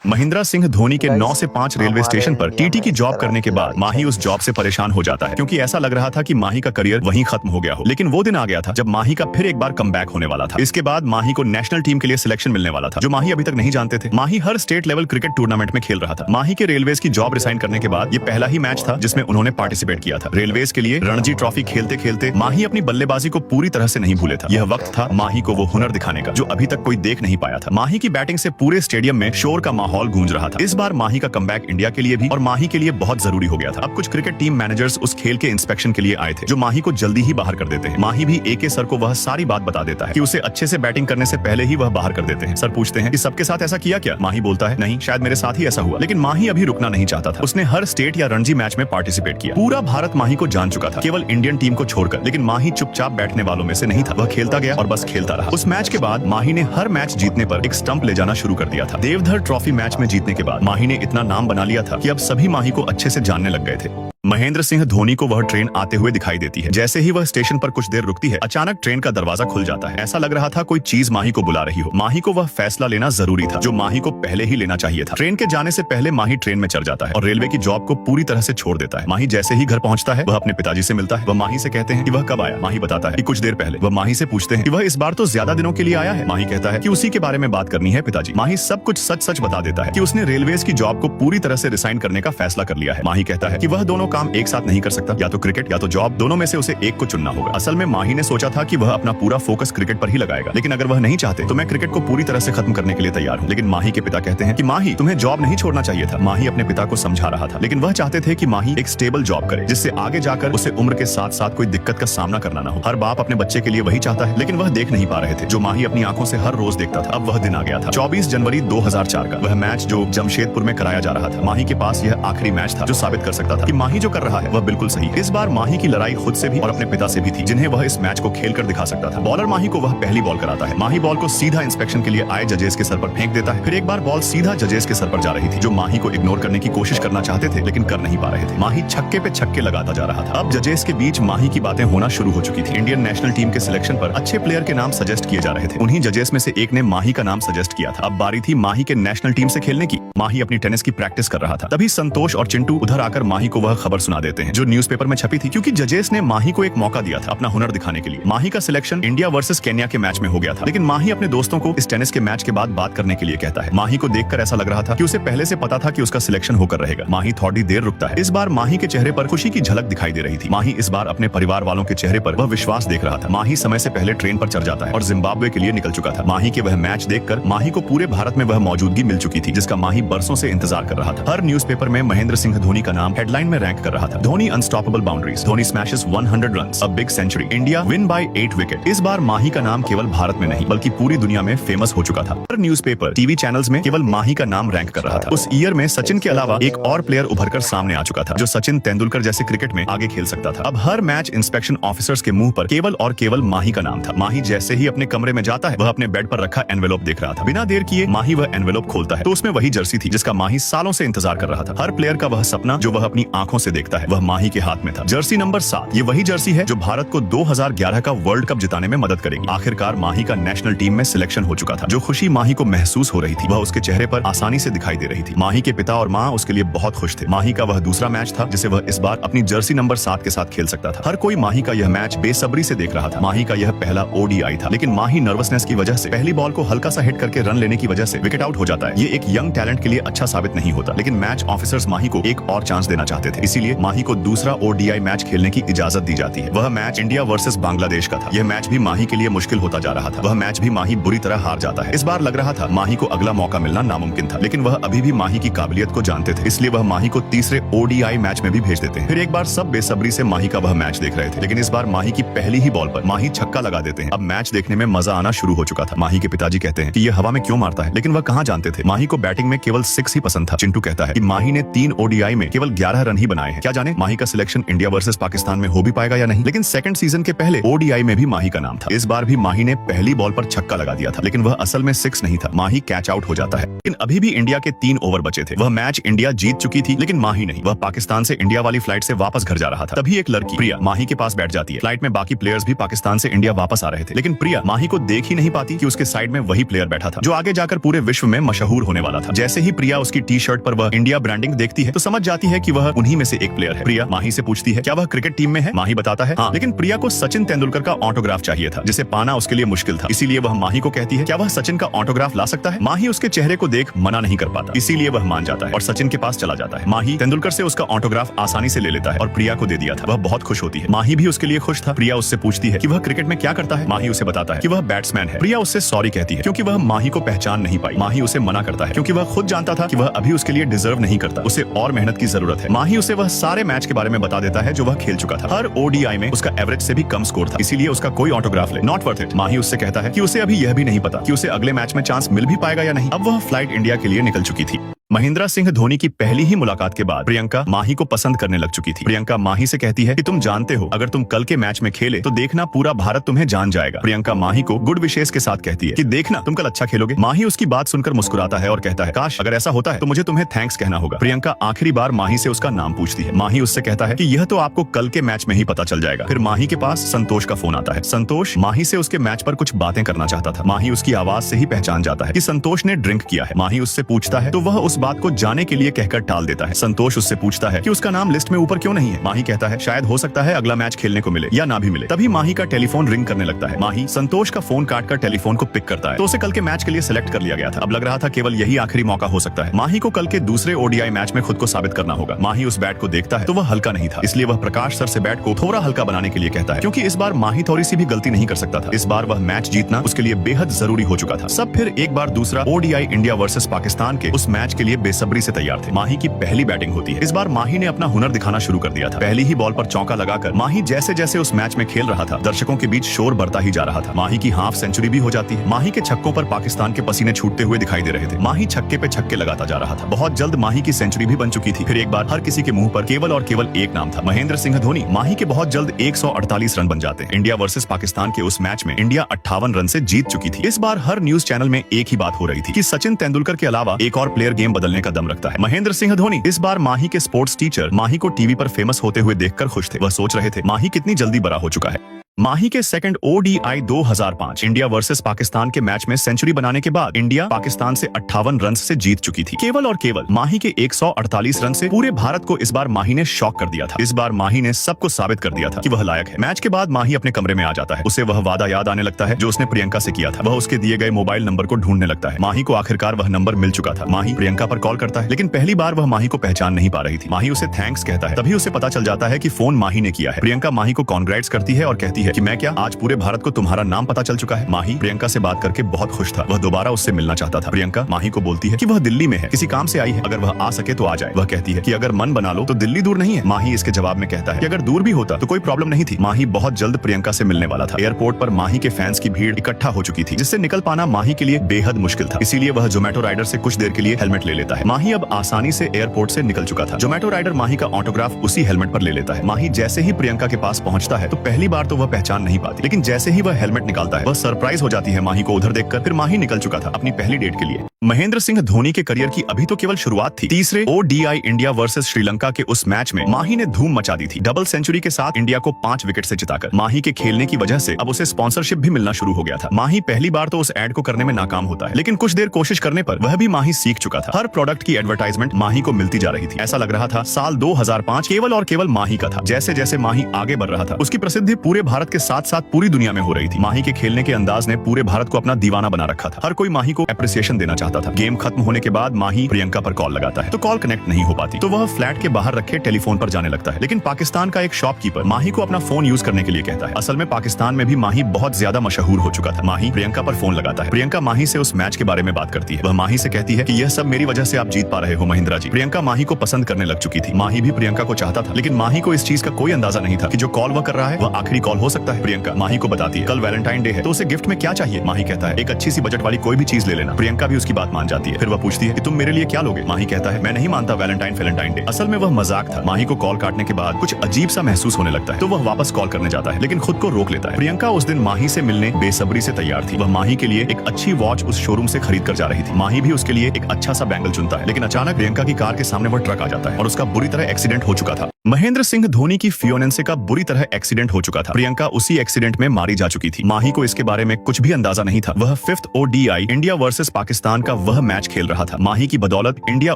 महेंद्र सिंह धोनी के 9 से 5 railway station पर टीटी की जॉब करने के बाद माही उस जॉब से परेशान हो जाता है, क्योंकि ऐसा लग रहा था कि माही का करियर वहीं खत्म हो गया हो। लेकिन वो दिन आ गया था जब माही का फिर एक बार कमबैक होने वाला था। इसके बाद माही को नेशनल टीम के लिए सिलेक्शन मिलने वाला था, जो माही अभी तक नहीं जानते थे। माही हर स्टेट लेवल क्रिकेट टूर्नामेंट में खेल रहा था। माही के रेलवेज की जॉब रिसाइन करने के बाद ये पहला ही मैच था जिसमें उन्होंने पार्टिसिपेट किया था। रेलवेज के लिए रणजी ट्रॉफी खेलते खेलते माही अपनी बल्लेबाजी को पूरी तरह से नहीं भूले था। यह वक्त था माही को वो हुनर दिखाने का जो अभी तक कोई देख नहीं पाया था। माही की बैटिंग से पूरे स्टेडियम में शोर का माहौल गूंज रहा था। इस बार माही का कमबैक इंडिया के लिए भी और माही के लिए बहुत जरूरी हो गया था। अब कुछ क्रिकेट टीम मैनेजर्स उस खेल के इंस्पेक्शन के लिए आए थे, जो माही को जल्दी ही बाहर कर देते हैं। माही भी एके सर को वह सारी बात बता देता है कि उसे अच्छे से बैटिंग करने से पहले ही वह बाहर कर देते हैं। सर पूछते हैं कि सबके साथ ऐसा किया क्या? माही बोलता है नहीं, शायद मेरे साथ ही ऐसा हुआ। लेकिन माही अभी रुकना नहीं चाहता था। उसने हर स्टेट या रणजी मैच में पार्टिसिपेट किया। पूरा भारत माही को जान चुका था, केवल इंडियन टीम को छोड़कर। लेकिन माही चुपचाप बैठने वालों में से नहीं था। वह खेलता गया और बस खेलता रहा। उस मैच के बाद माही ने हर मैच जीतने पर एक स्टंप ले जाना शुरू कर दिया था। देवधर ट्रॉफी मैच में जीतने के बाद माही ने इतना नाम बना लिया था कि अब सभी माही को अच्छे से जानने लग गए थे। महेंद्र सिंह धोनी को वह ट्रेन आते हुए दिखाई देती है। जैसे ही वह स्टेशन पर कुछ देर रुकती है, अचानक ट्रेन का दरवाजा खुल जाता है। ऐसा लग रहा था कोई चीज माही को बुला रही हो। माही को वह फैसला लेना जरूरी था जो माही को पहले ही लेना चाहिए था। ट्रेन के जाने से पहले माही ट्रेन में चढ़ जाता है और रेलवे की जॉब को पूरी तरह से छोड़ देता है। माही जैसे ही घर पहुंचता है, वह अपने पिताजी से मिलता है। वह माही से कहते हैं कि वह कब आया। माही बताता है कि कुछ देर पहले। वह माही से पूछते हैं कि वह इस बार तो ज्यादा दिनों के लिए आया है। माही कहता है कि उसी के बारे में बात करनी है पिताजी। माही सब कुछ सच सच बता देता है कि उसने रेलवेज की जॉब को पूरी तरह से रिसाइन करने का फैसला कर लिया है। माही कहता है कि वह दोनों काम एक साथ नहीं कर सकता, या तो क्रिकेट या तो जॉब, दोनों में से उसे एक को चुनना होगा। असल में माही ने सोचा था कि वह अपना पूरा फोकस क्रिकेट पर ही लगाएगा, लेकिन अगर वह नहीं चाहते तो मैं क्रिकेट को पूरी तरह से खत्म करने के लिए तैयार हूं। लेकिन माही के पिता कहते हैं कि माही, तुम्हें जॉब नहीं छोड़ना चाहिए था। माही अपने पिता को समझा रहा था, लेकिन वह चाहते थे कि माही एक स्टेबल जॉब करे, जिससे आगे जाकर उसे उम्र के साथ साथ कोई दिक्कत का सामना करना ना हो। हर बाप अपने बच्चे के लिए वही चाहता है, लेकिन वह देख नहीं पा रहे थे जो माही अपनी आंखों से हर रोज देखता था। अब वह दिन आ गया था, 24 जनवरी 2004 का। वह मैच जो जमशेदपुर में कराया जा रहा था। माही के पास यह आखिरी मैच था जो साबित कर सकता था कि माही जो कर रहा है वह बिल्कुल सही है। इस बार माही की लड़ाई खुद से भी और अपने पिता से भी थी, जिन्हें वह इस मैच को खेलकर दिखा सकता था। बॉलर माही को वह पहली बॉल कराता है। माही बॉल को सीधा इंस्पेक्शन के लिए आए जजेस के सर पर फेंक देता है। फिर एक बार बॉल सीधा जजेस के सर पर जा रही थी, जो माही को इग्नोर करने की कोशिश करना चाहते थे, लेकिन कर नहीं पा रहे थे। माही छक्के पे छक्के लगाता जा रहा था। अब जजेस के बीच माही की बातें होना शुरू हो चुकी थी। इंडियन नेशनल टीम के सिलेक्शन पर अच्छे प्लेयर के नाम सजेस्ट किए जा रहे थे। उन्हीं जजेस में से एक ने माही का नाम सजेस्ट किया था। अब बारी थी माही के नेशनल टीम से खेलने की। माही अपनी टेनिस की प्रैक्टिस कर रहा था। तभी संतोष और चिंटू उधर आकर माही को वह खबर सुना देते हैं जो न्यूज़पेपर में छपी थी, क्योंकि जजेस ने माही को एक मौका दिया था अपना हुनर दिखाने के लिए। माही का सिलेक्शन इंडिया वर्सेस केन्या के मैच में हो गया था, लेकिन माही अपने दोस्तों को इस टेनिस के मैच के बाद बात करने के लिए कहता है। माही को देखकर ऐसा लग रहा था कि उसे पहले से पता था कि उसका सिलेक्शन होकर रहेगा। माही थोड़ी देर रुकता है। इस बार माही के चेहरे पर खुशी की झलक दिखाई दे रही थी। माही इस बार अपने परिवार वालों के चेहरे पर वह विश्वास देख रहा था। माही समय से पहले ट्रेन पर चढ़ जाता है और जिम्बाब्वे के लिए निकल चुका था। माही के वह मैच देखकर माही को पूरे भारत में वह मौजूदगी मिल चुकी थी, जिसका माही बरसों से इंतजार कर रहा था। हर न्यूज़पेपर में महेंद्र सिंह धोनी का नाम हेडलाइन में रैंक कर रहा था। Dhoni unstoppable boundaries, Dhoni smashes 100 runs, a big century, India win by 8 wicket. इस बार माही का नाम केवल भारत में नहीं बल्कि पूरी दुनिया में फेमस हो चुका था। हर न्यूज़पेपर, टीवी चैनल्स में केवल माही का नाम रैंक कर रहा था। उस ईयर में सचिन के अलावा एक और प्लेयर उभरकर सामने आ चुका था, जो सचिन तेंदुलकर जैसे क्रिकेट में आगे खेल सकता था। अब हर मैच इंस्पेक्शन ऑफिसर्स के मुंह पर केवल और केवल माही का नाम था। माही जैसे ही अपने कमरे में जाता है, वह अपने बेड पर रखा एनवेलप देख रहा था। बिना देर किए माही वह एनवेलप खोलता है तो उसमें वही जर्सी थी जिसका माही सालों से इंतजार कर रहा था। हर प्लेयर का वह सपना जो वह अपनी आंखों से देखता है, वह माही के हाथ में था। Jersey number 7। ये वही जर्सी है जो भारत को 2011 का वर्ल्ड कप जिताने में मदद करेगी। आखिरकार माही का नेशनल टीम में सिलेक्शन हो चुका था। जो खुशी माही को महसूस हो रही थी, वह उसके चेहरे पर आसानी से दिखाई दे रही थी। माही के पिता और माँ उसके लिए बहुत खुश थे। माही का वह दूसरा मैच था जिसे वह इस बार अपनी जर्सी नंबर 7 के साथ खेल सकता था। हर कोई माही का यह मैच बेसब्री से देख रहा था। माही का यह पहला ओडीआई था, लेकिन माही नर्वसनेस की वजह से पहली बॉल को हल्का सा हिट करके रन लेने की वजह से विकेट आउट हो जाता है। ये एक यंग टैलेंट के लिए अच्छा साबित नहीं होता, लेकिन मैच ऑफिसर्स माही को एक और चांस देना चाहते थे। इसीलिए माही को दूसरा ओडीआई मैच खेलने की इजाजत दी जाती है। वह मैच इंडिया वर्सेस बांग्लादेश का था। यह मैच भी माही के लिए मुश्किल होता जा रहा था। वह मैच भी माही बुरी तरह हार जाता है। इस बार लग रहा था माही को अगला मौका मिलना नामुमकिन था, लेकिन वह अभी भी माही की काबिलियत को जानते थे, इसलिए वह माही को तीसरे ओडीआई मैच में भी भेज देते हैं। फिर एक बार सब बेसब्री से माही का वह मैच देख रहे थे, लेकिन इस बार माही की पहली ही बॉल पर माही छक्का लगा देते हैं। अब मैच देखने में मजा आना शुरू हो चुका था। माही के पिताजी कहते हैं कि यह हवा में क्यों मारता है, लेकिन वह कहाँ जानते थे माही को बैटिंग में केवल 6 ही पसंद था। चिंटू कहता है कि माही ने 3 ओडीआई में केवल 11 रन ही बनाए आए हैं। क्या जाने माही का सिलेक्शन इंडिया वर्सेस पाकिस्तान में हो भी पाएगा या नहीं। लेकिन सेकंड सीजन के पहले ओडीआई में भी माही का नाम था। इस बार भी माही ने पहली बॉल पर छक्का लगा दिया था, लेकिन वह असल में 6 नहीं था। माही कैच आउट हो जाता है। लेकिन अभी भी इंडिया के 3 ओवर बचे थे। वह मैच इंडिया जीत चुकी थी, लेकिन माही नहीं। वह पाकिस्तान से इंडिया वाली फ्लाइट से वापस घर जा रहा था। तभी एक लड़की प्रिया माही के पास बैठ जाती है। फ्लाइट में बाकी प्लेयर्स भी पाकिस्तान से इंडिया वापस आ रहे थे, लेकिन प्रिया माही को देख ही नहीं पाती कि उसके साइड में वही प्लेयर बैठा था जो आगे जाकर पूरे विश्व में मशहूर होने वाला था। जैसे ही प्रिया उसकी टी शर्ट पर वह इंडिया ब्रांडिंग देखती है तो समझ जाती है कि वह उन्हीं में से एक प्लेयर है। प्रिया माही से पूछती है क्या वह क्रिकेट टीम में है। माही बताता है हाँ, लेकिन प्रिया को सचिन तेंदुलकर का ऑटोग्राफ चाहिए था, जिसे पाना उसके लिए मुश्किल था। इसीलिए वह माही को कहती है क्या वह सचिन का ऑटोग्राफ ला सकता है। माही उसके चेहरे को देख मना नहीं कर पाता, इसीलिए वह मान जाता है और सचिन के पास चला जाता है। माही तेंदुलकर से उसका ऑटोग्राफ आसानी से ले लेता है और प्रिया को दे दिया था। वह बहुत खुश होती है। माही भी उसके लिए खुश था। प्रिया उससे पूछती है कि वह क्रिकेट में क्या करता है। माही उसे बताता है कि वह बैट्समैन है। प्रिया उससे सॉरी कहती है क्योंकि वह माही को पहचान नहीं पाई। माही उसे मना करता है क्योंकि वह खुद जानता था कि वह अभी उसके लिए डिजर्व नहीं करता, उसे और मेहनत की जरूरत है। माही उसे वह सारे मैच के बारे में बता देता है जो वह खेल चुका था। हर ओडीआई में उसका एवरेज से भी कम स्कोर था, इसीलिए उसका कोई ऑटोग्राफ ले नॉट वर्थ इट। माही उससे कहता है कि उसे अभी यह भी नहीं पता कि उसे अगले मैच में चांस मिल भी पाएगा या नहीं। अब वह फ्लाइट इंडिया के लिए निकल चुकी थी। महेंद्र सिंह धोनी की पहली ही मुलाकात के बाद प्रियंका माही को पसंद करने लग चुकी थी। प्रियंका माही से कहती है कि तुम जानते हो अगर तुम कल के मैच में खेले तो देखना पूरा भारत तुम्हें जान जाएगा। प्रियंका माही को गुड विशेष के साथ कहती है कि देखना तुम कल अच्छा खेलोगे। माही उसकी बात सुनकर मुस्कुराता है और कहता है काश अगर ऐसा होता है तो मुझे तुम्हें थैंक्स कहना होगा। प्रियंका आखिरी बार माही से उसका नाम पूछती है। माही उससे कहता है कि यह तो आपको कल के मैच में ही पता चल जाएगा। फिर माही के पास संतोष का फोन आता है। संतोष माही से उसके मैच पर कुछ बातें करना चाहता था। माही उसकी आवाज से ही पहचान जाता है कि संतोष ने ड्रिंक किया है। माही उससे पूछता है तो वह उस बात को जाने के लिए कहकर टाल देता है। संतोष उससे पूछता है कि उसका नाम लिस्ट में ऊपर क्यों नहीं है। माही कहता है शायद हो सकता है अगला मैच खेलने को मिले या ना भी मिले। तभी माही का टेलीफोन रिंग करने लगता है। माही संतोष का फोन काटकर टेलीफोन को पिक करता है तो उसे कल के मैच के लिए सिलेक्ट कर लिया गया था। अब लग रहा था केवल यही आखिरी मौका हो सकता है। माही को कल के दूसरे ओडीआई मैच में खुद को साबित करना होगा। माही उस बैट को देखता है तो वह हल्का नहीं था, इसलिए वह प्रकाश सर से बैट को थोड़ा हल्का बनाने के लिए कहता है, क्योंकि इस बार माही थोड़ी सी भी गलती नहीं कर सकता था। इस बार वह मैच जीतना उसके लिए बेहद जरूरी हो चुका था। सब फिर एक बार दूसरा ओडीआई इंडिया वर्सेस पाकिस्तान के उस मैच के लिए बेसब्री से तैयार थे। माही की पहली बैटिंग होती है। इस बार माही ने अपना हुनर दिखाना शुरू कर दिया था। पहली ही बॉल पर चौका लगाकर माही जैसे जैसे उस मैच में खेल रहा था दर्शकों के बीच शोर बढ़ता ही जा रहा था। माही की हाफ सेंचुरी भी हो जाती है। माही के छक्कों पर पाकिस्तान के पसीने छूटते हुए दिखाई दे रहे थे। माही छक्के पे छक्के लगाता जा रहा था। बहुत जल्द माही की सेंचुरी भी बन चुकी थी। फिर एक बार हर किसी के मुंह पर केवल और केवल एक नाम था, महेंद्र सिंह धोनी। माही के बहुत जल्द 148 रन बन जाते हैं। इंडिया वर्सेस पाकिस्तान के उस मैच में इंडिया 58 रन से जीत चुकी थी। इस बार हर न्यूज चैनल में एक ही बात हो रही थी कि सचिन तेंदुलकर के अलावा एक और प्लेयर गेम बदलने का दम रखता है, महेंद्र सिंह धोनी। इस बार माही के स्पोर्ट्स टीचर माही को टीवी पर फेमस होते हुए देखकर खुश थे। वह सोच रहे थे माही कितनी जल्दी बड़ा हो चुका है। माही के second ODI 2005 India versus Pakistan के मैच में सेंचुरी बनाने के बाद इंडिया पाकिस्तान से 58 रन से जीत चुकी थी। केवल और केवल माही के 148 रन से पूरे भारत को इस बार माही ने शॉक कर दिया था। इस बार माही ने सबको साबित कर दिया था कि वह लायक है। मैच के बाद माही अपने कमरे में आ जाता है। उसे वह वादा याद आने लगता है जो उसने प्रियंका से किया था। वह उसके दिए गए मोबाइल नंबर को ढूंढने लगता है। माही को आखिरकार वह नंबर मिल चुका था। माही प्रियंका पर कॉल करता है, लेकिन पहली बार वह माही को पहचान नहीं पा रही थी। माही उसे थैंक्स कहता है। तभी उसे पता चल जाता है कि फोन माही ने किया है। प्रियंका माही को कॉन्ग्रेट्स करती है और कहती है कि मैं क्या, आज पूरे भारत को तुम्हारा नाम पता चल चुका है। माही प्रियंका से बात करके बहुत खुश था। वह दोबारा उससे मिलना चाहता था। प्रियंका माही को बोलती है कि वह दिल्ली में है, किसी काम से आई है, अगर वह आ सके तो आ जाए। वह कहती है कि अगर मन बना लो तो दिल्ली दूर नहीं है। माही इसके जवाब में कहता है कि अगर दूर भी होता तो कोई प्रॉब्लम नहीं थी। माही बहुत जल्द प्रियंका से मिलने वाला था। एयरपोर्ट पर माही के फैंस की भीड़ इकट्ठा हो चुकी थी, जिससे निकल पाना माही के लिए बेहद मुश्किल था। इसीलिए वह जोमेटो राइडर से कुछ देर के लिए हेलमेट ले लेता है। माही अब आसानी से एयरपोर्ट से निकल चुका था। जोमेटो राइडर माही का ऑटोग्राफ उसी हेलमेट पर ले लेता है। माही जैसे ही प्रियंका के पास पहुंचता है तो पहली बार तो वह पहचान नहीं पाती, लेकिन जैसे ही वह हेलमेट निकालता है वह सरप्राइज हो जाती है माही को उधर देखकर। फिर माही निकल चुका था अपनी पहली डेट के लिए। महेंद्र सिंह धोनी के करियर की अभी तो केवल शुरुआत थी। तीसरे ओडीआई इंडिया वर्सेस श्रीलंका के उस मैच में माही ने धूम मचा दी थी। डबल सेंचुरी के साथ इंडिया को 5 विकेट से जिताकर। माही के खेलने की वजह से अब उसे स्पॉन्सरशिप भी मिलना शुरू हो गया था। माही पहली बार तो उस एड को करने में नाकाम होता है, लेकिन कुछ देर कोशिश करने पर वह भी माही सीख चुका था। हर प्रोडक्ट की एडवर्टाइजमेंट माही को मिलती जा रही थी। ऐसा लग रहा था साल 2005 केवल और केवल माही का था। जैसे जैसे माही आगे बढ़ रहा था उसकी प्रसिद्धि पूरे भारत के साथ साथ पूरी दुनिया में हो रही थी। माही के खेलने के अंदाज ने पूरे भारत को अपना दीवाना बना रखा था। हर कोई माही को एप्रिसिएशन देना चाहता था। गेम खत्म होने के बाद माही प्रियंका पर कॉल लगाता है तो कॉल कनेक्ट नहीं हो पाती, तो वह फ्लैट के बाहर रखे टेलीफोन पर जाने लगता है। लेकिन पाकिस्तान का एक शॉपकीपर माही को अपना फोन यूज करने के लिए कहता है। असल में पाकिस्तान में भी माही बहुत ज्यादा मशहूर हो चुका था। माही प्रियंका पर फोन लगाता है। प्रियंका माही से उस मैच के बारे में बात करती है। वह माही से कहती है कि यह सब मेरी वजह से आप जीत पा रहे हो महिंद्रा जी। प्रियंका माही को पसंद करने लग चुकी थी। माही भी प्रियंका को चाहता था, लेकिन माही को इस चीज का कोई अंदाजा नहीं था कि जो कॉल वह कर रहा है वह आखिरी कॉल हो सकता है? प्रियंका माही को बताती है कल वैलेंटाइन डे है तो उसे गिफ्ट में क्या चाहिए? माही कहता है एक अच्छी सी बजट वाली कोई भी चीज ले लेना। प्रियंका भी उसकी बात मान जाती है। फिर वह पूछती है कि तुम मेरे लिए क्या लोगे? माही कहता है मैं नहीं मानता वैलेंटाइन डे। असल में वह मजाक था। माही को कॉल काटने के बाद कुछ अजीब सा महसूस होने लगता है तो वह वापस कॉल करने जाता है लेकिन खुद को रोक लेता है। प्रियंका उस दिन माही से मिलने बेसब्री से तैयार थी। वह माही के लिए एक अच्छी वॉच उस शोरूम से खरीद कर जा रही थी। माही भी उसके लिए एक अच्छा सा बैंगल चुनता है लेकिन अचानक प्रियंका की कार के सामने वह ट्रक आ जाता है और उसका बुरी तरह एक्सीडेंट हो चुका था। महेंद्र सिंह धोनी की फियोनेंसे का बुरी तरह एक्सीडेंट हो चुका था। प्रियंका उसी एक्सीडेंट में मारी जा चुकी थी। माही को इसके बारे में कुछ भी अंदाजा नहीं था। वह 5th ODI India versus Pakistan का वह मैच खेल रहा था। माही की बदौलत इंडिया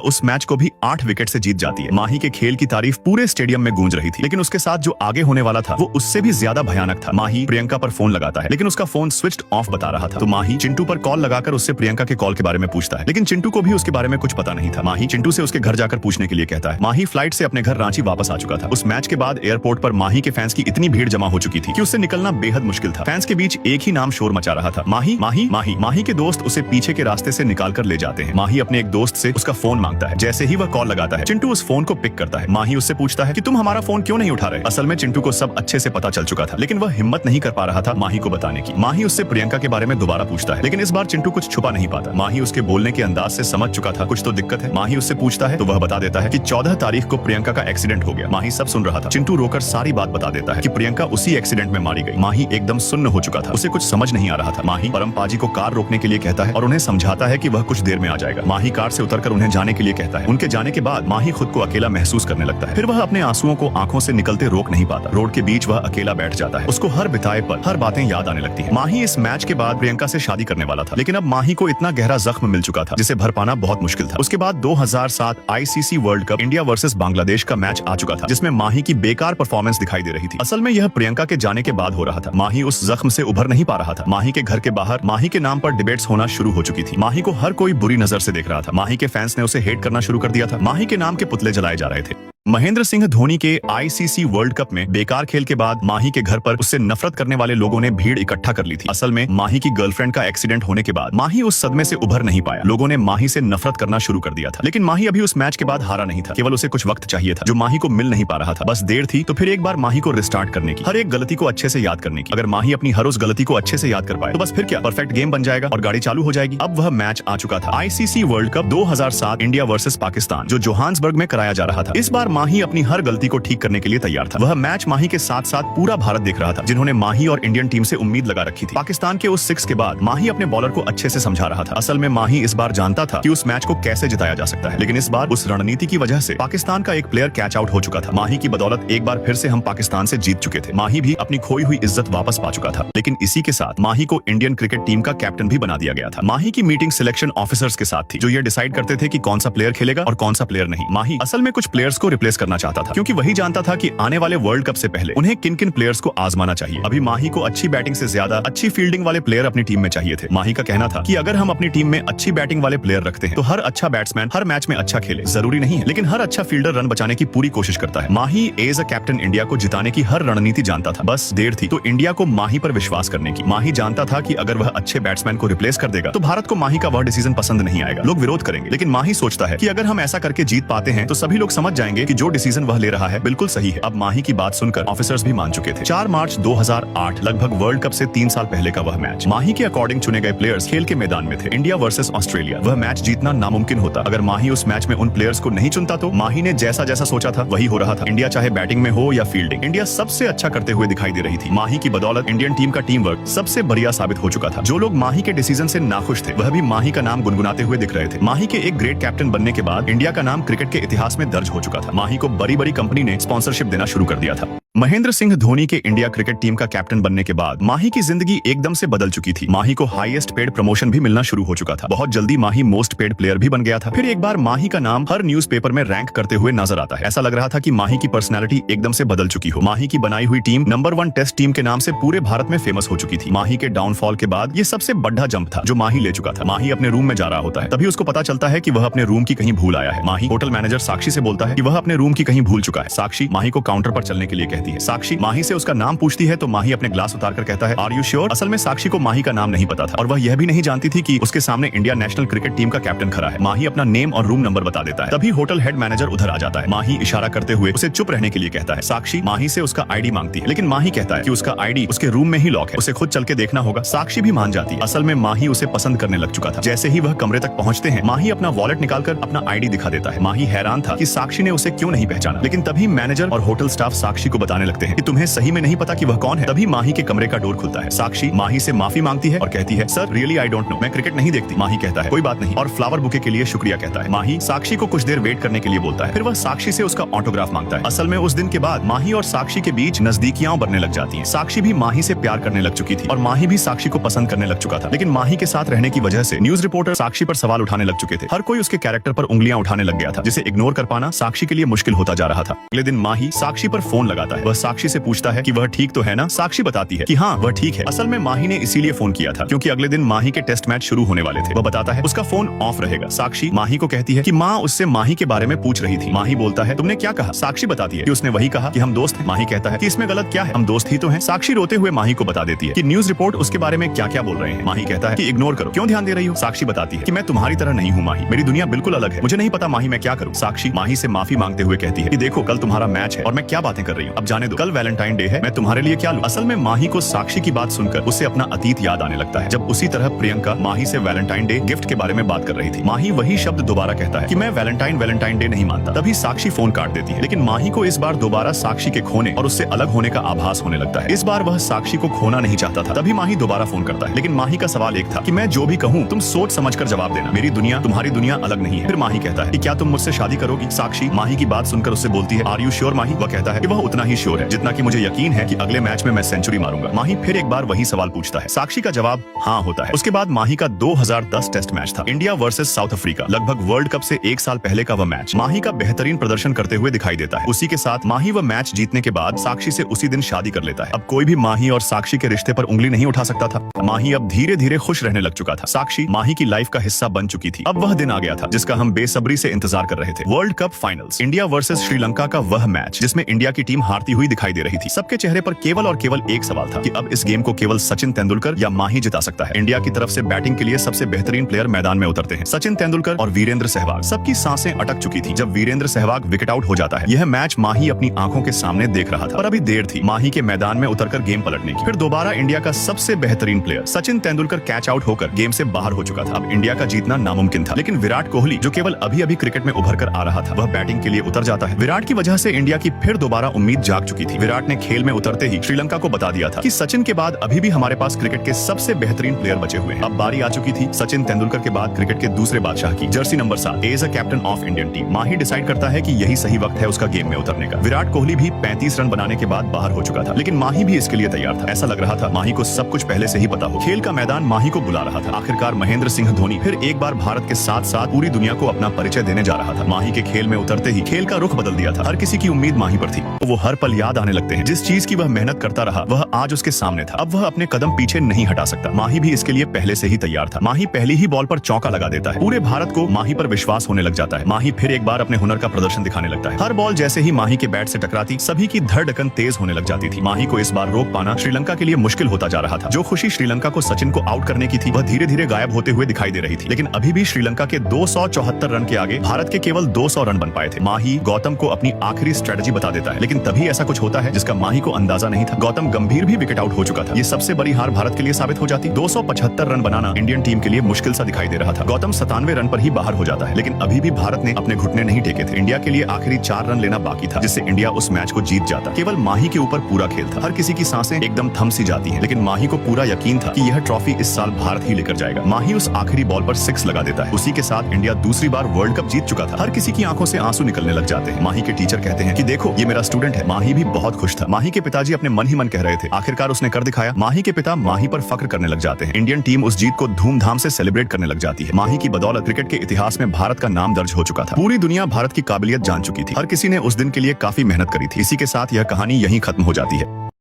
उस मैच को भी 8 विकेट से जीत जाती है। माही के खेल की तारीफ पूरे स्टेडियम में गूंज रही थी लेकिन उसके साथ जो आगे होने वाला था वो उससे भी ज्यादा भयानक था। माही प्रियंका पर फोन लगाता है लेकिन उसका फोन स्विच्ड ऑफ बता रहा था तो माही चिंटू पर कॉल लगाकर उससे प्रियंका के कॉल के बारे में पूछता है लेकिन चिंटू को भी उसके बारे में कुछ पता नहीं था। माही चिंटू से उसके घर जाकर पूछने के लिए कहता है। माही फ्लाइट से अपने घर रांची वापस आ चुका था। उस मैच के बाद एयरपोर्ट पर माही के फैंस की इतनी भीड़ जमा हो चुकी थी कि उससे निकलना बेहद मुश्किल था। फैंस के बीच एक ही नाम शोर मचा रहा था, माही माही माही। माही के दोस्त उसे पीछे के रास्ते से निकाल कर ले जाते हैं। माही अपने एक दोस्त से उसका फोन मांगता है। जैसे ही वह कॉल लगाता है चिंटू उस फोन को पिक करता है। माही उससे पूछता है कि तुम हमारा फोन क्यों नहीं उठा रहे? असल में चिंटू को सब अच्छे से पता चल चुका था लेकिन वह हिम्मत नहीं कर पा रहा था माही को बताने की। माही उससे प्रियंका के बारे में दोबारा पूछता है लेकिन इस बार चिंटू कुछ छुपा नहीं पाता। माही उसके बोलने के अंदाज से समझ चुका था कुछ तो दिक्कत है। माही उससे पूछता है तो वह बता देता है कि 14 तारीख को प्रियंका का एक्सीडेंट हो गया। माही सब सुन रहा था। चिंटू रोकर सारी बात बता देता है कि प्रियंका उसी एक्सीडेंट में मारी गई। माही एकदम सुन्न हो चुका था। उसे कुछ समझ नहीं आ रहा था। माही परम पाजी को कार रोकने के लिए कहता है और उन्हें समझाता है कि वह कुछ देर में आ जाएगा। माही कार से उतरकर उन्हें जाने के लिए कहता है। उनके जाने के बाद माही खुद को अकेला महसूस करने लगता है। फिर वह अपने आंसुओं को आंखों से निकलते रोक नहीं पाता। रोड के बीच वह अकेला बैठ जाता है। उसको हर बिताए पल, हर बातें याद आने लगती है। माही इस मैच के बाद प्रियंका से शादी करने वाला था लेकिन अब माही को इतना गहरा जख्म मिल चुका था जिसे भर पाना बहुत मुश्किल था। उसके बाद 2007 ICC world cup India versus Bangladesh का मैच आ चुका था जिसमें माही की बेकार परफॉर्मेंस दिखाई दे रही थी। असल में यह प्रियंका के जाने के बाद हो रहा था। माही उस जख्म से उभर नहीं पा रहा था। माही के घर के बाहर माही के नाम पर डिबेट्स होना शुरू हो चुकी थी। माही को हर कोई बुरी नजर से देख रहा था। माही के फैंस ने उसे हेट करना शुरू कर दिया था। माही के नाम के पुतले जलाए जा रहे थे। महेंद्र सिंह धोनी के ICC वर्ल्ड कप में बेकार खेल के बाद माही के घर पर उससे नफरत करने वाले लोगों ने भीड़ इकट्ठा कर ली थी। असल में माही की गर्लफ्रेंड का एक्सीडेंट होने के बाद माही उस सदमे से उभर नहीं पाया। लोगों ने माही से नफरत करना शुरू कर दिया था लेकिन माही अभी उस मैच के बाद हारा नहीं था। केवल उसे कुछ वक्त चाहिए था जो माही को मिल नहीं पा रहा था। बस देर थी तो फिर एक बार माही को रिस्टार्ट करने की, हर एक गलती को अच्छे से याद करने की। अगर माही अपनी हर उस गलती को अच्छे से याद कर पाए तो बस फिर क्या परफेक्ट गेम बन जाएगा और गाड़ी चालू हो जाएगी। अब वह मैच आ चुका था। ICC world cup 2007 India versus Pakistan जो जोहान्सबर्ग में कराया जा रहा था। इस बार माही अपनी हर गलती को ठीक करने के लिए तैयार था। वह मैच माही के साथ साथ पूरा भारत देख रहा था जिन्होंने माही और इंडियन टीम से उम्मीद लगा रखी थी। पाकिस्तान के उस 6 के बाद माही अपने बॉलर को अच्छे से समझा रहा था। असल में माही इस बार जानता था कि उस मैच को कैसे जिताया जा सकता है लेकिन इस बार उस रणनीति की वजह से पाकिस्तान का एक प्लेयर कैच आउट हो चुका था। माही की बदौलत एक बार फिर से हम पाकिस्तान से जीत चुके थे। माही भी अपनी खोई हुई इज्जत वापस पा चुका था लेकिन इसी के साथ माही को इंडियन क्रिकेट टीम का कैप्टन भी बना दिया गया था। माही की मीटिंग सिलेक्शन ऑफिसर्स के साथ थी जो ये डिसाइड करते थे कि कौन सा प्लेयर खेलेगा और कौन सा प्लेयर नहीं। माही असल में कुछ प्लेयर्स को रिप्लेस करना चाहता था क्योंकि वही जानता था कि आने वाले वर्ल्ड कप से पहले उन्हें किन किन प्लेयर्स को आजमाना चाहिए। अभी माही को अच्छी बैटिंग से ज्यादा अच्छी फील्डिंग वाले प्लेयर अपनी टीम में चाहिए थे। माही का कहना था कि अगर हम अपनी टीम में अच्छी बैटिंग वाले प्लेयर रखते हैं तो हर अच्छा बैट्समैन हर मैच में अच्छा खेले जरूरी नहीं है लेकिन हर अच्छा फील्डर रन बचाने की पूरी कोशिश करता है। माही एज अ कैप्टन इंडिया को जिताने की हर रणनीति जानता था। बस देर थी तो इंडिया को माही पर विश्वास करने की। माही जानता था कि अगर वह अच्छे बैट्समैन को रिप्लेस कर देगा तो भारत को माही का वह डिसीजन पसंद नहीं आएगा, लोग विरोध करेंगे। लेकिन माही सोचता है कि अगर हम ऐसा करके जीत पाते हैं तो सभी लोग समझ जाएंगे कि जो डिसीजन वह ले रहा है बिल्कुल सही है। अब माही की बात सुनकर ऑफिसर्स भी मान चुके थे। 4 मार्च 2008 लगभग वर्ल्ड कप से 3 साल पहले का वह मैच। माही के अकॉर्डिंग चुने गए प्लेयर्स खेल के मैदान में थे। India versus Australia. वह मैच जीतना नामुमकिन होता अगर माही उस मैच में उन प्लेयर्स को नहीं चुनता तो। माही ने जैसा जैसा सोचा था वही हो रहा था। इंडिया चाहे बैटिंग में हो या फील्डिंग, इंडिया सबसे अच्छा करते हुए दिखाई दे रही थी। माही की बदौलत इंडियन टीम का टीम वर्क सबसे बढ़िया साबित हो चुका था। जो लोग माही के डिसीजन से नाखुश थे वह भी माही का नाम गुनगुनाते हुए दिख रहे थे। माही के एक ग्रेट कैप्टन बनने के बाद इंडिया का नाम क्रिकेट के इतिहास में दर्ज हो चुका था। माही को बड़ी बड़ी कंपनी ने स्पॉन्सरशिप देना शुरू कर दिया था। महेंद्र सिंह धोनी के इंडिया क्रिकेट टीम का कैप्टन बनने के बाद माही की जिंदगी एकदम से बदल चुकी थी। माही को हाईएस्ट पेड प्रमोशन भी मिलना शुरू हो चुका था। बहुत जल्दी माही मोस्ट पेड प्लेयर भी बन गया था। फिर एक बार माही का नाम हर न्यूज़पेपर में रैंक करते हुए नजर आता है। ऐसा लग रहा था कि माही की पर्सनैलिटी एकदम से बदल चुकी हो। माही की बनाई हुई टीम नंबर 1 टेस्ट टीम के नाम से पूरे भारत में फेमस हो चुकी थी। माही के डाउनफॉल के बाद ये सबसे बड़ा जंप था जो माही ले चुका था। माही अपने रूम में जा रहा होता है, तभी उसको पता चलता है कि वह अपने रूम की कहीं भूल आया है। माही होटल मैनेजर साक्षी से बोलता है कि वह अपने रूम की कहीं भूल चुका है। साक्षी माही को काउंटर पर चलने के लिए कहती कहती है। साक्षी माही से उसका नाम पूछती है तो माही अपने ग्लास उतारकर कहता है आर यू श्योर। असल में साक्षी को माही का नाम नहीं पता था और वह यह भी नहीं जानती थी कि उसके सामने इंडिया नेशनल क्रिकेट टीम का कैप्टन खड़ा है। माही अपना नेम और रूम नंबर बता देता है। तभी होटल हेड मैनेजर उधर आ जाता है। माही इशारा करते हुए उसे चुप रहने के लिए कहता है। साक्षी माही से उसका आईडी मांगती है लेकिन माही कहता है कि उसका आईडी उसके रूम में ही लॉक है, उसे खुद चल के देखना होगा। साक्षी भी मान जाती है। असल में माही उसे पसंद करने लग चुका था। जैसे ही वह कमरे तक पहुंचते हैं माही अपना वॉलेट निकालकर अपना आईडी दिखा देता है। माही हैरान था कि साक्षी ने उसे क्यों नहीं पहचाना, लेकिन तभी मैनेजर और होटल स्टाफ साक्षी को बताने लगते हैं कि तुम्हें सही में नहीं पता कि वह कौन है। तभी माही के कमरे का डोर खुलता है। साक्षी माही से माफी मांगती है और कहती है sir really I don't know, मैं क्रिकेट नहीं देखती। माही कहता है कोई बात नहीं और फ्लावर बुके के लिए शुक्रिया कहता है। माही साक्षी को कुछ देर वेट करने के लिए बोलता है। फिर वह साक्षी से उसका ऑटोग्राफ मांगता है। असल में उस दिन के बाद माही और साक्षी के बीच नजदीकियां बनने लग जाती हैं। साक्षी भी माही से प्यार करने लग चुकी थी और माही भी साक्षी को पसंद करने लग चुका था। लेकिन माही के साथ रहने की वजह से न्यूज रिपोर्टर साक्षी पर सवाल उठाने लग चुके थे। हर कोई उसके कैरेक्टर पर उंगलियां उठाने लग गया था, जिसे इग्नोर कर पाना साक्षी के लिए मुश्किल होता जा रहा था। अगले दिन माही साक्षी पर फोन लगाता है। वह साक्षी से पूछता है कि वह ठीक तो है ना। साक्षी बताती है कि हाँ वह ठीक है। असल में माही ने इसीलिए फोन किया था क्योंकि अगले दिन माही के टेस्ट मैच शुरू होने वाले थे। वह बताता है उसका फोन ऑफ रहेगा। साक्षी माही को कहती है कि माँ उससे माही के बारे में पूछ रही थी। माही बोलता है तुमने क्या कहा। साक्षी बताती है कि उसने वही कहा कि हम दोस्त हैं। माही कहता है कि इसमें गलत क्या है, हम दोस्त ही तो हैं। साक्षी रोते हुए माही को बता देती है कि न्यूज रिपोर्ट उसके बारे में क्या क्या बोल रहे हैं। माही कहता है कि इग्नोर करो, क्यों ध्यान दे रही हो। साक्षी बताती है कि मैं तुम्हारी तरह नहीं हूँ माही, मेरी दुनिया बिल्कुल अलग है, मुझे नहीं पता माही मैं क्या करूँ। साक्षी माही से माफी मांगते हुए कहती है कि देखो कल तुम्हारा मैच है और मैं क्या बातें कर रही हूँ, अब जाने दो, कल वैलेंटाइन डे है, मैं तुम्हारे लिए क्या लूं। असल में माही को साक्षी की बात सुनकर उसे अपना अतीत याद आने लगता है जब उसी तरह प्रियंका माही से वैलेंटाइन डे गिफ्ट के बारे में बात कर रही थी। माही वही शब्द दोबारा कहता है कि मैं वैलेंटाइन डे नहीं मानता। तभी साक्षी फोन काट देती है। लेकिन माही को इस बार दोबारा साक्षी के खोने और उससे अलग होने का आभास होने लगता है। इस बार वह साक्षी को खोना नहीं चाहता था। तभी माही दोबारा फोन करता है। लेकिन माही का सवाल एक था कि मैं जो भी कहूँ तुम सोच समझकर जवाब देना, मेरी दुनिया तुम्हारी दुनिया अलग नहीं है। फिर माही कहता है कि क्या तुम मुझसे शादी करोगी। साक्षी माही की बात सुनकर उससे बोलती है आर यू श्योर माही। वह कहता है कि वह उतना ही श्योर है जितना कि मुझे यकीन है कि अगले मैच में मैं सेंचुरी मारूंगा। माही फिर एक बार वही सवाल पूछता है। साक्षी का जवाब हाँ होता है। उसके बाद माही का 2010 टेस्ट मैच था, इंडिया वर्सेस साउथ अफ्रीका। लगभग वर्ल्ड कप से एक साल पहले का वह मैच। माही का बेहतरीन प्रदर्शन करते हुए दिखाई देता है। उसी के साथ माही वह मैच जीतने के बाद साक्षी से उसी दिन शादी कर लेता है। अब कोई भी माही और साक्षी के रिश्ते पर उंगली नहीं उठा सकता था। माही अब धीरे धीरे खुश रहने लग चुका था। साक्षी माही की लाइफ का हिस्सा बन चुकी थी। अब वह दिन आ गया था जिसका हम बेसब्री से इंतजार कर रहे थे। World cup finals, India versus Sri Lanka का वह मैच जिसमें इंडिया की टीम हारती हुई दिखाई दे रही थी। सबके चेहरे पर केवल और केवल एक सवाल था कि अब इस गेम को केवल सचिन तेंदुलकर या माही जिता सकता है। इंडिया की तरफ से बैटिंग के लिए सबसे बेहतरीन प्लेयर मैदान में उतरते हैं, सचिन तेंदुलकर और वीरेंद्र सहवाग। सबकी सांसें अटक चुकी थी जब वीरेंद्र सहवाग विकेट आउट हो जाता है। यह मैच माही अपनी आंखों के सामने देख रहा था पर अभी देर थी माही के मैदान में उतरकर गेम पलटने की। फिर दोबारा इंडिया का सबसे बेहतरीन player Sachin Tendulkar catch out होकर गेम से बाहर हो चुका था। अब इंडिया का जीतना नामुमकिन था। लेकिन विराट कोहली जो केवल अभी अभी क्रिकेट में उभर कर आ रहा था, वह बैटिंग के लिए उतर जाता है। विराट की वजह से इंडिया की फिर दोबारा उम्मीद जाग चुकी थी। विराट ने खेल में उतरते ही श्रीलंका को बता दिया था कि सचिन के बाद अभी भी हमारे पास क्रिकेट के सबसे बेहतरीन प्लेयर बचे हुए हैं। अब बारी आ चुकी थी सचिन तेंदुलकर के बाद क्रिकेट के दूसरे बादशाह की, jersey number 7 as a captain of Indian team. Mahi decide करता है कि यही सही वक्त है उसका गेम में उतरने का। विराट कोहली भी 35 रन बनाने के बाद बाहर हो चुका था, लेकिन माही भी इसके लिए तैयार था। ऐसा लग रहा था माही को सब कुछ पहले से ही पता हो। खेल का मैदान माही को बुला रहा था। आखिरकार महेंद्र सिंह धोनी फिर एक बार भारत के साथ साथ पूरी दुनिया को अपना परिचय देने जा रहा था। माही के खेल में उतरते ही खेल का रुख बदल दिया था। हर किसी की उम्मीद माही पर थी। वो हर पल याद आने लगते हैं। जिस चीज की वह मेहनत करता रहा वह आज उसके सामने था। अब वह अपने कदम पीछे नहीं हटा सकता। माही भी इसके लिए पहले से ही तैयार था। माही पहली ही बॉल पर चौका लगा देता है। पूरे भारत को माही पर विश्वास होने लग जाता है। माही फिर एक बार अपने हुनर का प्रदर्शन दिखाने लगता है। हर बॉल जैसे ही माही के बैट से टकराती सभी की धड़कन तेज होने लग जाती थी। माही को इस बार रोक पाना श्रीलंका के लिए मुश्किल होता जा रहा था। जो खुशी श्रीलंका को सचिन को आउट करने की थी वह धीरे धीरे गायब होते हुए दिखाई दे रही थी। लेकिन अभी भी श्रीलंका के 274 रन के आगे भारत के केवल 200 रन बन पाए थे। माही गौतम को अपनी आखिरी स्ट्रेटजी बता देता है, लेकिन तभी ऐसा कुछ होता है जिसका माही को अंदाजा नहीं था। गौतम गंभीर भी विकेट आउट हो चुका था। ये सबसे बड़ी हार भारत के लिए साबित हो जाती। 275 रन बनाना इंडियन टीम के लिए मुश्किल सा दिखाई दे रहा था। गौतम 97 रन पर ही बाहर हो जाता है, लेकिन अभी भी भारत ने अपने घुटने नहीं टेके थे। इंडिया के लिए आखिरी 4 रन लेना बाकी था जिससे इंडिया उस मैच को जीत जाता। केवल माही के ऊपर पूरा खेल था। हर किसी की सांसें एकदम थम सी जाती हैं, लेकिन माही को पूरा यकीन था कि यह ट्रॉफी इस साल भारत ही लेकर जाएगा। माही उस आखिरी बॉल पर 6 लगा देता है। उसी के साथ इंडिया दूसरी बार वर्ल्ड कप जीत चुका था। हर किसी की आंखों से आंसू निकलने लग जाते हैं। माही के टीचर कहते हैं कि देखो ये मेरा स्टूडेंट है। माही भी बहुत खुश था। माही के पिताजी अपने मन ही मन कह रहे थे आखिरकार उसने कर दिखाया। माही के पिता माही पर फख्र करने लग जाते हैं। इंडियन टीम उस जीत को धूमधाम से सेलिब्रेट करने लग जाती है। माही की बदौलत क्रिकेट के इतिहास में भारत का नाम दर्ज हो चुका था। पूरी दुनिया भारत की काबिलियत जान चुकी थी। हर किसी ने उस दिन के लिए काफी मेहनत करी थी। इसी के साथ यह कहानी यहीं खत्म हो जाती है।